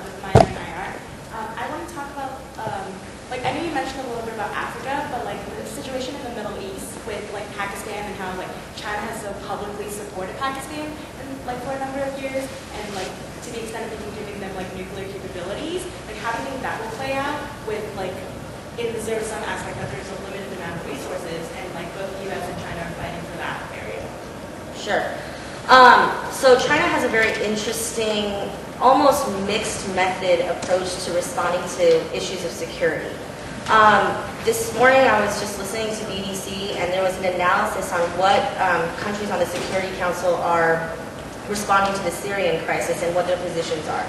with a minor in IR. I want to talk about, like, I know you mentioned a little bit about Africa, but like the situation in the Middle East with like Pakistan and how like China has so publicly supported Pakistan and like for a number of years, and like to the extent that they can giving them like nuclear capabilities. Like, how do you think that will play out with like in the zero-sum aspect that there's a limited amount of resources and like both the U.S. and China are fighting for that area? Sure. So China has a very interesting, almost mixed method approach to responding to issues of security. This morning I was just listening to BBC and there was an analysis on what countries on the Security Council are responding to the Syrian crisis and what their positions are.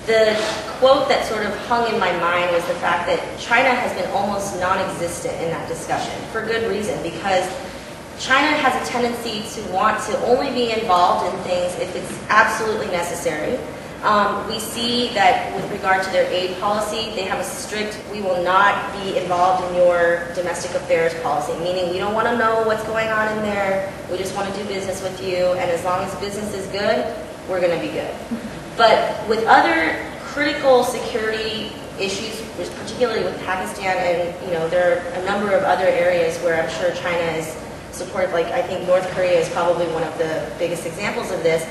The quote that sort of hung in my mind was the fact that China has been almost non-existent in that discussion, for good reason, because China has a tendency to want to only be involved in things if it's absolutely necessary. We see that with regard to their aid policy, they have a strict, we will not be involved in your domestic affairs policy, meaning we don't want to know what's going on in there, we just want to do business with you, and as long as business is good, we're going to be good. But with other critical security issues, particularly with Pakistan, and you know, there are a number of other areas where I'm sure China is supportive, like I think North Korea is probably one of the biggest examples of this,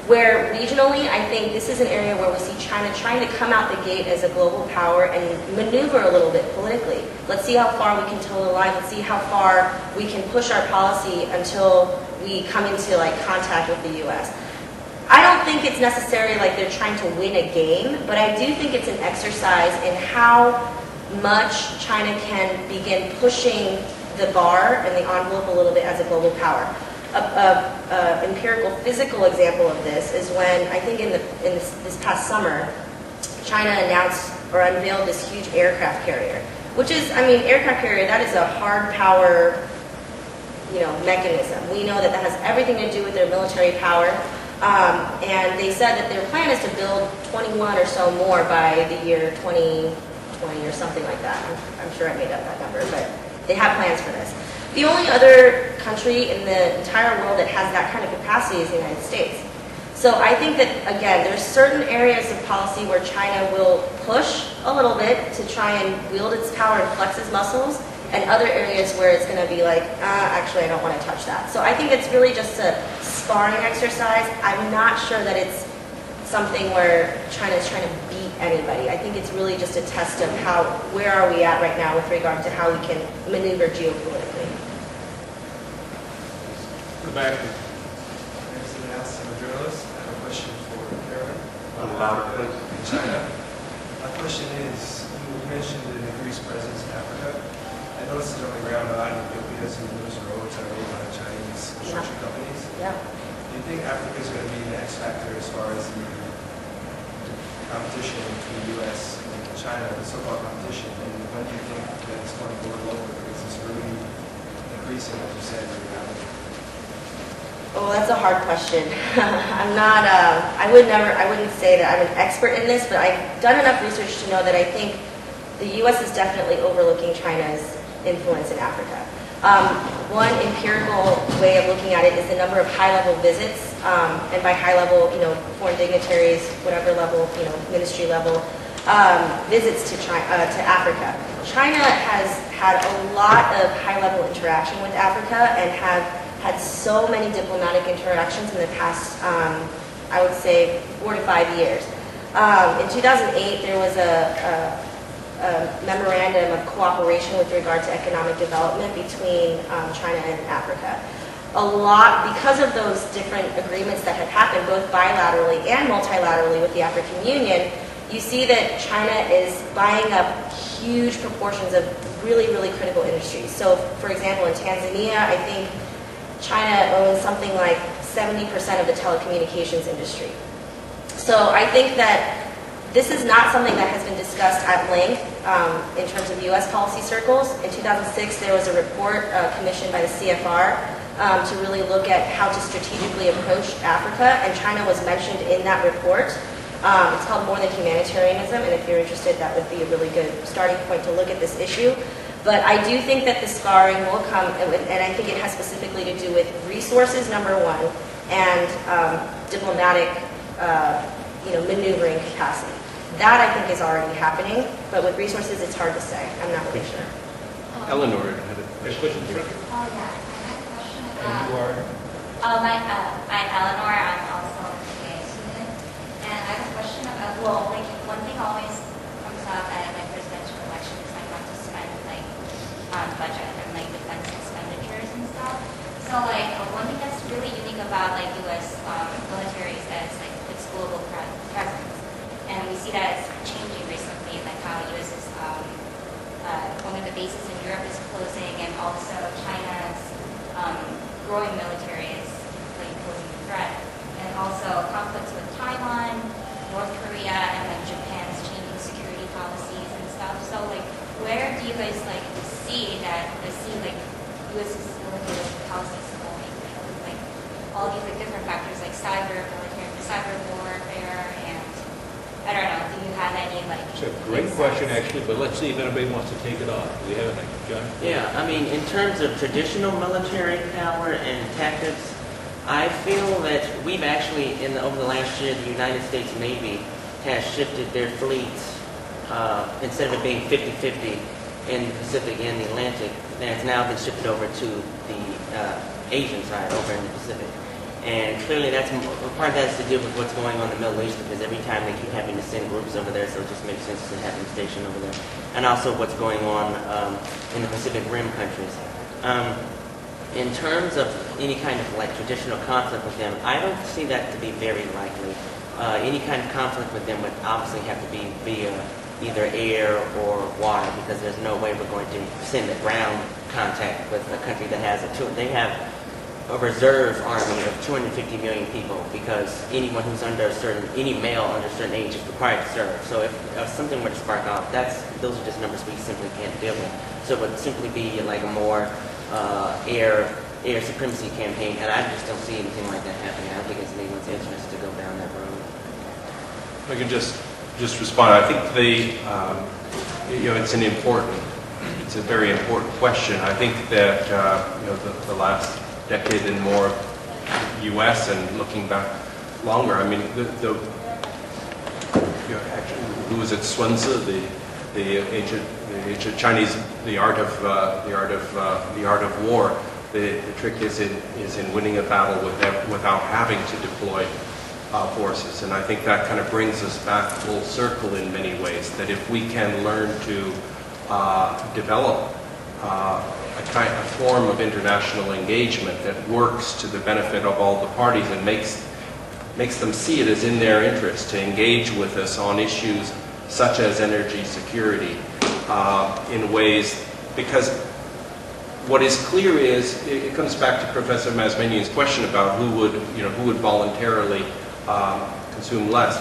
where regionally, I think this is an area where we see China trying to come out the gate as a global power and maneuver a little bit politically. Let's see how far we can toe the line. Let's see how far we can push our policy until we come into like contact with the U.S. I don't think it's necessarily like they're trying to win a game, but I do think it's an exercise in how much China can begin pushing the bar and the envelope a little bit as a global power. An empirical physical example of this is when, I think in this past summer, China announced or unveiled this huge aircraft carrier, which is, I mean, aircraft carrier, that is a hard power, you know, mechanism. We know that that has everything to do with their military power. And they said that their plan is to build 21 or so more by the year 2020 or something like that. I'm sure I made up that number, but they have plans for this. The only other country in the entire world that has that kind of capacity is the United States. So I think that, again, there's certain areas of policy where China will push a little bit to try and wield its power and flex its muscles, and other areas where it's going to be like, actually, I don't want to touch that. So I think it's really just a sparring exercise. I'm not sure that it's something where China is trying to beat anybody. I think it's really just a test of where are we at right now with regard to how we can maneuver geopolitically. Go back. I'm a journalist. I have a question for Karen. China. My question is, you mentioned the increased presence in Africa. I notices on the ground are Ethiopia's and those roads are owned by Chinese construction companies. Yeah. Do you think Africa is going to be the X factor as far as the competition between the U.S. and China, the so-called competition? And when do you think that it's going to go lower because it's really increasing, as you said, very rapidly? Oh, that's a hard question. I'm not, I wouldn't say that I'm an expert in this, but I've done enough research to know that I think the U.S. is definitely overlooking China's influence in Africa. One empirical way of looking at it is the number of high-level visits, and by high level, foreign dignitaries, whatever level, ministry level, visits to Africa. China has had a lot of high-level interaction with Africa and have had so many diplomatic interactions in the past, I would say, 4 to 5 years. In 2008, there was a memorandum of cooperation with regard to economic development between China and Africa. Because of those different agreements that have happened, both bilaterally and multilaterally with the African Union, you see that China is buying up huge proportions of really, really critical industries. So, for example, in Tanzania, I think China owns something like 70% of the telecommunications industry. So I think that this is not something that has been discussed at length in terms of U.S. policy circles. In 2006, there was a report commissioned by the CFR to really look at how to strategically approach Africa, and China was mentioned in that report. It's called More Than Humanitarianism, and if you're interested, that would be a really good starting point to look at this issue. But I do think that the scarring will come, and I think it has specifically to do with resources, number one, and diplomatic, maneuvering capacity. That, I think, is already happening, but with resources, it's hard to say. I'm not really sure. Eleanor had a question. Oh, yeah. I have a question about... And you are? I'm Eleanor. I'm also a PA student. And I have a question about, one thing always comes up at presidential election is not to spend, on budget and, defense expenditures and stuff. So, one thing that's really unique about, U.S. Military is that it's global presence. And we see that it's changing recently, how U.S. is, one of the bases in Europe is closing, and also China's growing military is posing a threat. And also conflicts with Taiwan, North Korea, and Japan's changing security policies and stuff. So where do you guys see that U.S. is military policies going? All these different factors cyber, military, cyber warfare, and I don't know. Do you have any It's a great question, actually, but let's see if anybody wants to take it on. Do we have anything, John? Yeah, in terms of traditional military power and tactics, I feel that we've actually, over the last year, the United States Navy has shifted their fleets, instead of it being 50-50 in the Pacific and the Atlantic, it's now been shifted over to the Asian side, over in the Pacific. And clearly part of that is to do with what's going on in the Middle East, because every time they keep having to send groups over there, so it just makes sense to have them stationed over there. And also what's going on in the Pacific Rim countries. In terms of any kind of traditional conflict with them, I don't see that to be very likely. Any kind of conflict with them would obviously have to be via either air or water, because there's no way we're going to send a ground contact with a country that has they have a reserve army of 250 million people, because anyone who's any male under a certain age is required to serve. So if something were to spark off, those are just numbers we simply can't deal with. So it would simply be a more air supremacy campaign, and I just don't see anything like that happening. I don't think it's in anyone's interest to go down that road. I can just respond. I think it's a very important question. I think that the last decade and more, U.S. and looking back longer. Who was it? Sun Tzu, the ancient Chinese, the art of war. The trick is in winning a battle without having to deploy forces, and I think that kind of brings us back full circle in many ways. That if we can learn to develop a form of international engagement that works to the benefit of all the parties and makes them see it as in their interest to engage with us on issues such as energy security in ways, because what is clear is, it comes back to Professor Masmanian's question about who would voluntarily consume less.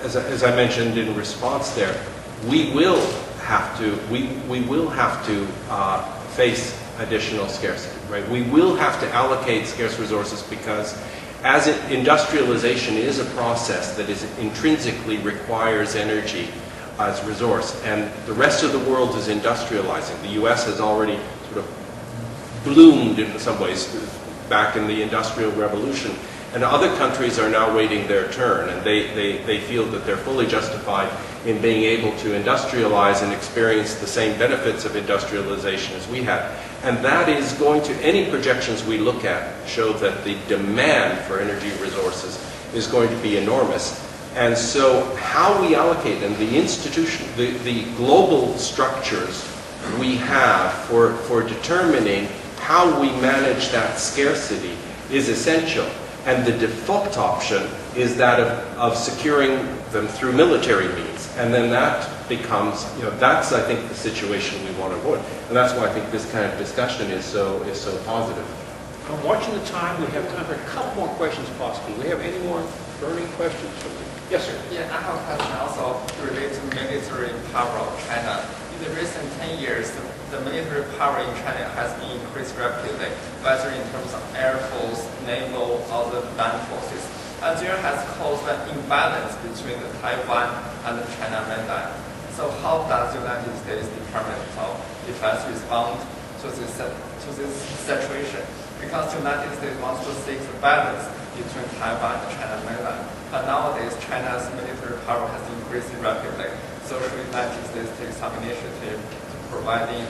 As I mentioned in response there, we will have to face additional scarcity, right? We will have to allocate scarce resources because industrialization is a process that intrinsically requires energy as resource, and the rest of the world is industrializing. The U.S. has already sort of bloomed in some ways back in the Industrial Revolution, and other countries are now waiting their turn, and they feel that they're fully justified in being able to industrialize and experience the same benefits of industrialization as we have. And that is going to, any projections we look at show that the demand for energy resources is going to be enormous. And so how we allocate them, the global structures we have for determining how we manage that scarcity is essential. And the default option is that of securing them through military means. And then that becomes, that's, I think, the situation we want to avoid. And that's why I think this kind of discussion is so positive. I'm watching the time. We have time for a couple more questions possibly. Do we have any more burning questions? Yes, sir. Yeah, I have a question also related to military power of China. In the recent 10 years, the military power in China has been increased rapidly, whether in terms of air force, naval, or the land forces. And there has caused an imbalance between the Taiwan and the China mainland. So how does the United States Department of Defense respond to this situation? Because the United States wants to seek the balance between Taiwan and China mainland. But nowadays, China's military power has increased rapidly. So should the United States take some initiative to providing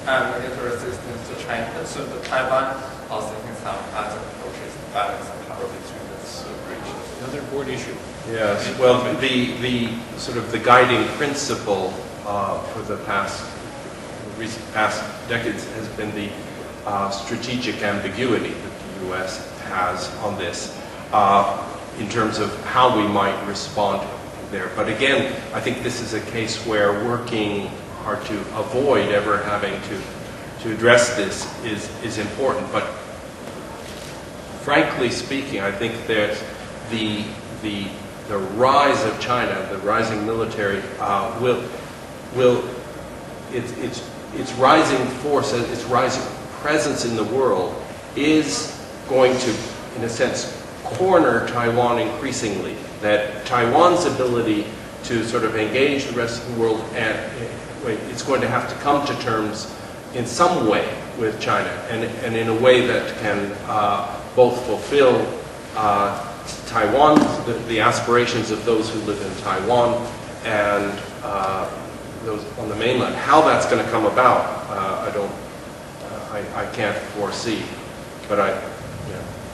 military assistance to China, to Taiwan, or seeking some other approaches to balance the power between the two regions? Another important issue. Yes. Well, the sort of the guiding principle for the past decades has been the strategic ambiguity that the U.S. has on this in terms of how we might respond there. But again, I think this is a case where working hard to avoid ever having to address this is important. But frankly speaking, I think that the rise of China, the rising military, its rising force, its rising presence in the world is going to, in a sense, corner Taiwan increasingly. That Taiwan's ability to sort of engage the rest of the world, and it's going to have to come to terms in some way with China, and in a way that can both fulfill Taiwan, the aspirations of those who live in Taiwan, and those on the mainland. How that's going to come about, I can't foresee, but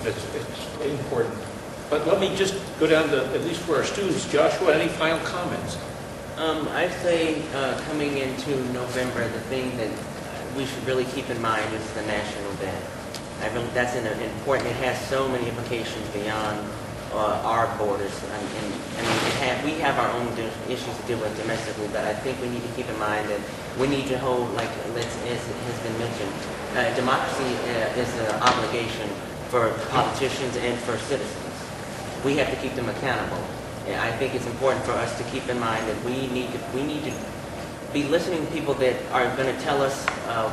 It's important. But let me just go down to, at least for our students, Joshua, any final comments? I'd say coming into November, the thing that we should really keep in mind is the national debt. That's important. It has so many implications beyond our borders. We have our own issues to deal with domestically, but I think we need to keep in mind that we need to hold, like as has been mentioned, democracy is an obligation for politicians and for citizens. We have to keep them accountable. And I think it's important for us to keep in mind that we need to be listening to people that are going to tell us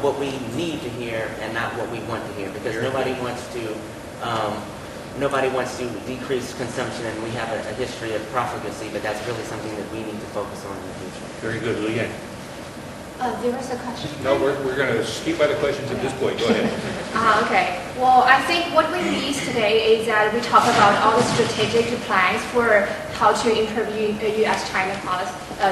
what we need to hear and not what we want to hear, because nobody wants to decrease consumption, and we have a history of profligacy, but that's really something that we need to focus on in the future. Very good, Leanne. There was a question. No, we're going to skip by the questions at this point. Go ahead. Okay. Well, I think what we need today is that we talk about all the strategic plans for how to improve U.S.-China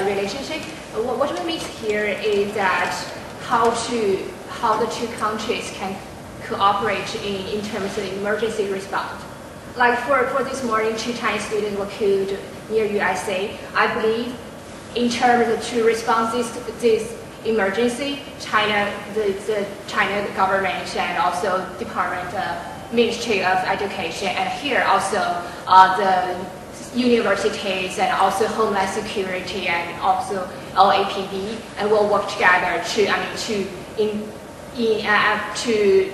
relationship. What we need here is that how the two countries can cooperate in terms of emergency response. Like for this morning, 2 Chinese students were killed near USA. I believe in terms of to respond this emergency, the China government and also Ministry of Education, and here also the universities and also Homeland Security and also LAPD, and will work together to to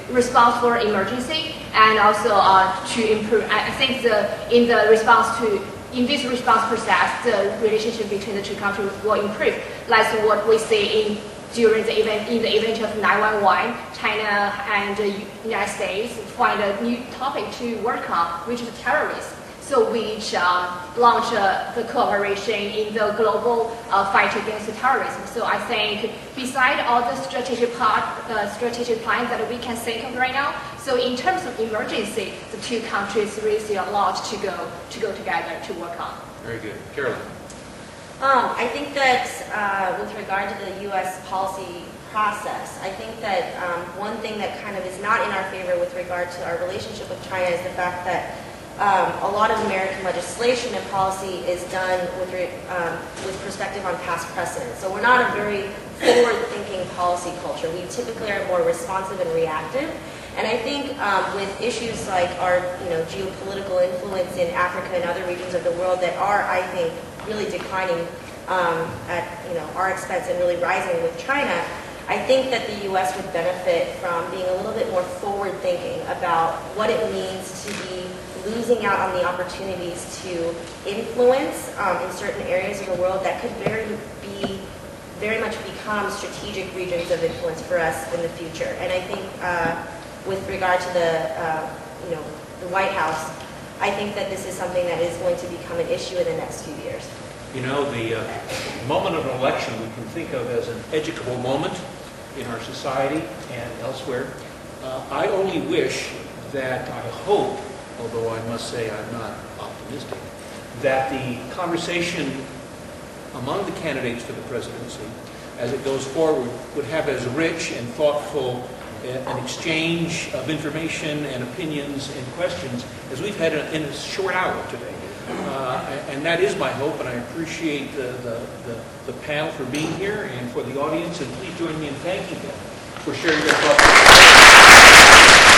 respond for emergency and also to improve. I think in this response process, the relationship between the two countries will improve. Like what we see in the event of 9/11, China and the United States find a new topic to work on, which is terrorism. So which launched the cooperation in the global fight against terrorism. So I think beside all the strategic plans that we can think of right now, so in terms of emergency, the two countries really see a lot to go together to work on. Very good. Caroline. I think that with regard to the U.S. policy process, I think that one thing that kind of is not in our favor with regard to our relationship with China is the fact that a lot of American legislation and policy is done with perspective on past precedent. So we're not a very forward-thinking policy culture. We typically are more responsive and reactive. And I think with issues like our geopolitical influence in Africa and other regions of the world that are, I think, really declining at our expense and really rising with China, I think that the U.S. would benefit from being a little bit more forward-thinking about what it means to be losing out on the opportunities to influence in certain areas of the world that could very much become strategic regions of influence for us in the future. And I think with regard to the White House, I think that this is something that is going to become an issue in the next few years. You know, the moment of an election we can think of as an educable moment in our society and elsewhere. I only wish that, I hope, although I must say I'm not optimistic, that the conversation among the candidates for the presidency, as it goes forward, would have as rich and thoughtful an exchange of information and opinions and questions as we've had in a short hour today. And that is my hope, and I appreciate the panel for being here and for the audience, and please join me in thanking them for sharing their thoughts.